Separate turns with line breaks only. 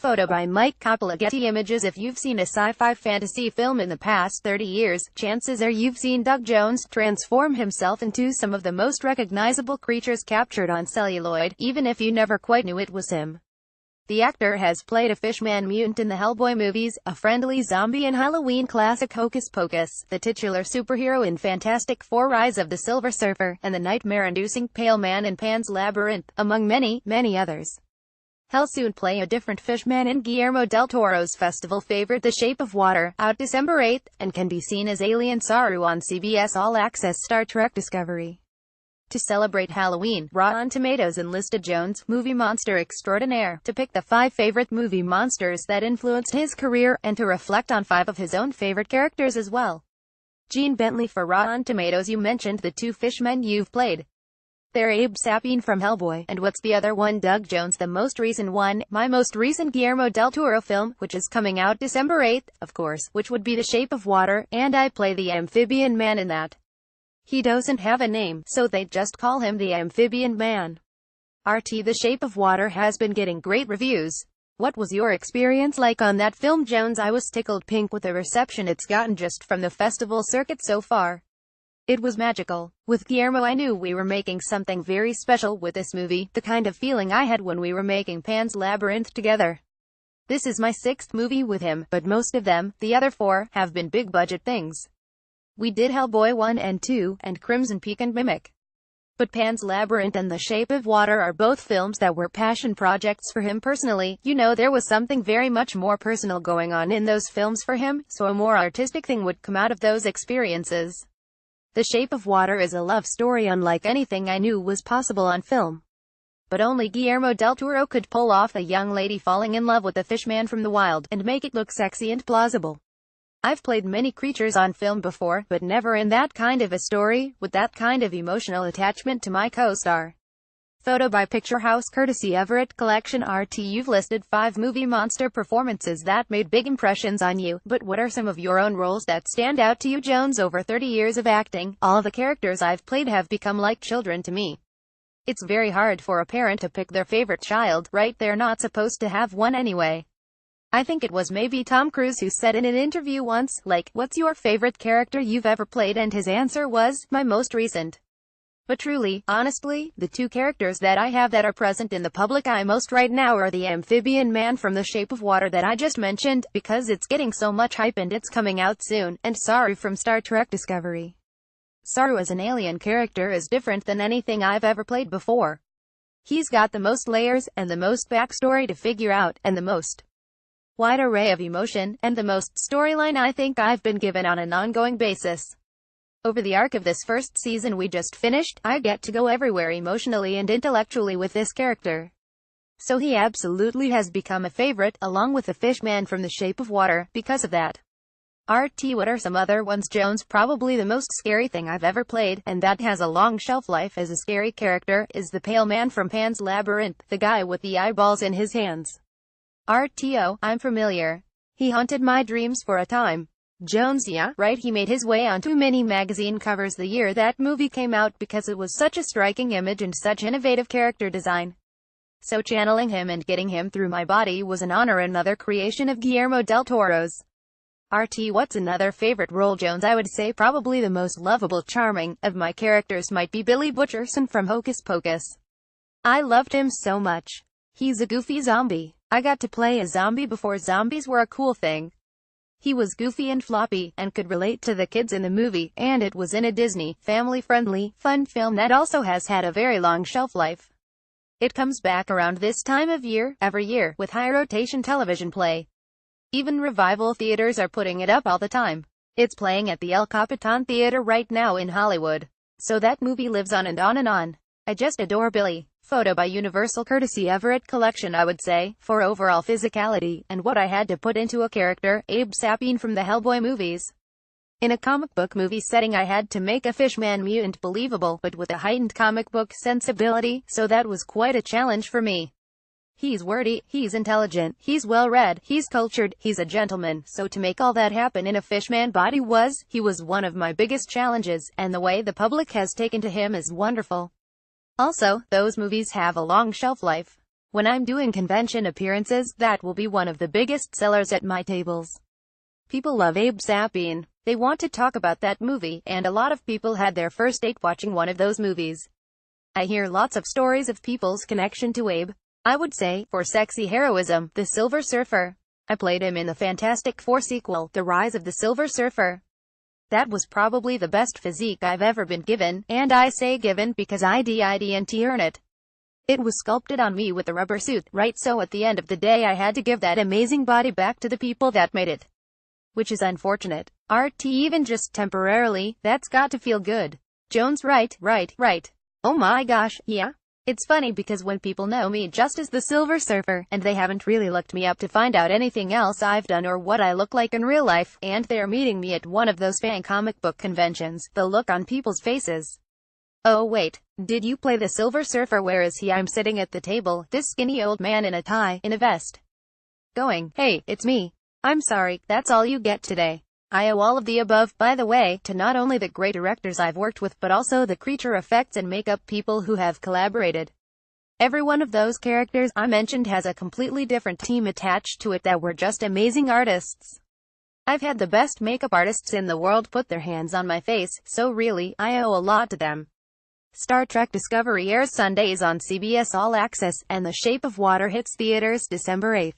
Photo by Mike CoppolaGetty Images If you've seen a sci-fi fantasy film in the past 30 years, chances are you've seen Doug Jones transform himself into some of the most recognizable creatures captured on celluloid, even if you never quite knew it was him. The actor has played a Fishman mutant in the Hellboy movies, a friendly zombie in Halloween classic Hocus Pocus, the titular superhero in Fantastic Four: Rise of the Silver Surfer, and the nightmare-inducing Pale Man in Pan's Labyrinth, among many, many others. He'll soon play a different Fishman in Guillermo del Toro's festival favorite The Shape of Water, out December 8th, and can be seen as Alien Saru on CBS All Access Star Trek Discovery. To celebrate Halloween, Rotten Tomatoes enlisted Jones, movie monster extraordinaire, to pick the 5 favorite movie monsters that influenced his career, and to reflect on 5 of his own favorite characters as well. Gene Bentley for Rotten Tomatoes. You mentioned the 2 Fishmen you've played. They're Abe Sapien from Hellboy, and what's the other one? Doug Jones. The most recent one, my most recent Guillermo del Toro film, which is coming out December 8th, of course, which would be The Shape of Water, and I play the amphibian man in that. He doesn't have a name, so they just call him the Amphibian Man. The Shape of Water has been getting great reviews. What was your experience like on that film, Jones? I was tickled pink with the reception it's gotten just from the festival circuit so far. It was magical. With Guillermo, I knew we were making something very special with this movie, the kind of feeling I had when we were making Pan's Labyrinth together. This is my 6th movie with him, but most of them, the other 4, have been big-budget things. We did Hellboy 1 and 2, and Crimson Peak and Mimic. But Pan's Labyrinth and The Shape of Water are both films that were passion projects for him personally. You know, there was something very much more personal going on in those films for him, so a more artistic thing would come out of those experiences. The Shape of Water is a love story unlike anything I knew was possible on film. But only Guillermo del Toro could pull off a young lady falling in love with a fishman from the wild, and make it look sexy and plausible. I've played many creatures on film before, but never in that kind of a story, with that kind of emotional attachment to my co-star. Photo by Picture House courtesy Everett Collection. You've listed 5 movie monster performances that made big impressions on you, but what are some of your own roles that stand out to you, Jones? Over 30 years of acting, all the characters I've played have become like children to me. It's very hard for a parent to pick their favorite child, right? They're not supposed to have one anyway. I think it was maybe Tom Cruise who said in an interview once, like, what's your favorite character you've ever played? And his answer was, my most recent. But truly, honestly, the 2 characters that I have that are present in the public eye most right now are the Amphibian Man from The Shape of Water that I just mentioned, because it's getting so much hype and it's coming out soon, and Saru from Star Trek Discovery. Saru as an alien character is different than anything I've ever played before. He's got the most layers, and the most backstory to figure out, and the most wide array of emotion, and the most storyline I think I've been given on an ongoing basis. Over the arc of this first season we just finished, I get to go everywhere emotionally and intellectually with this character. So he absolutely has become a favorite, along with the Fishman from The Shape of Water, because of that. What are some other ones, Jones? Probably the most scary thing I've ever played, and that has a long shelf life as a scary character, is the Pale Man from Pan's Labyrinth, the guy with the eyeballs in his hands. I'm familiar. He haunted my dreams for a time. Jones, yeah, right, he made his way onto many magazine covers the year that movie came out because it was such a striking image and such innovative character design. So channeling him and getting him through my body was an honor. Another creation of Guillermo del Toro's. What's another favorite role, Jones? I would say probably the most lovable, charming, of my characters might be Billy Butcherson from Hocus Pocus. I loved him so much. He's a goofy zombie. I got to play a zombie before zombies were a cool thing. He was goofy and floppy, and could relate to the kids in the movie, and it was in a Disney, family-friendly, fun film that also has had a very long shelf life. It comes back around this time of year, every year, with high-rotation television play. Even revival theaters are putting it up all the time. It's playing at the El Capitan Theater right now in Hollywood. So that movie lives on and on and on. I just adore Billy. Photo by Universal courtesy Everett Collection. I would say, for overall physicality, and what I had to put into a character, Abe Sapien from the Hellboy movies. In a comic book movie setting I had to make a Fishman mutant believable, but with a heightened comic book sensibility, so that was quite a challenge for me. He's wordy, he's intelligent, he's well-read, he's cultured, he's a gentleman, so to make all that happen in a Fishman body he was one of my biggest challenges, and the way the public has taken to him is wonderful. Also, those movies have a long shelf life. When I'm doing convention appearances, that will be one of the biggest sellers at my tables. People love Abe Sapien. They want to talk about that movie, and a lot of people had their first date watching one of those movies. I hear lots of stories of people's connection to Abe. I would say, for sexy heroism, the Silver Surfer. I played him in the Fantastic Four sequel, The Rise of the Silver Surfer. That was probably the best physique I've ever been given, and I say given because I didn't earn it. It was sculpted on me with a rubber suit, right? So at the end of the day I had to give that amazing body back to the people that made it. Which is unfortunate. RT even just temporarily, that's got to feel good. Jones right. Oh my gosh, yeah. It's funny because when people know me just as the Silver Surfer, and they haven't really looked me up to find out anything else I've done or what I look like in real life, and they're meeting me at one of those fan comic book conventions, the look on people's faces. Oh wait, did you play the Silver Surfer? Where is he? I'm sitting at the table, this skinny old man in a tie, in a vest. Going, hey, it's me. I'm sorry, that's all you get today. I owe all of the above, by the way, to not only the great directors I've worked with but also the creature effects and makeup people who have collaborated. Every one of those characters I mentioned has a completely different team attached to it that were just amazing artists. I've had the best makeup artists in the world put their hands on my face, so really, I owe a lot to them. Star Trek Discovery airs Sundays on CBS All Access, and The Shape of Water hits theaters December 8th.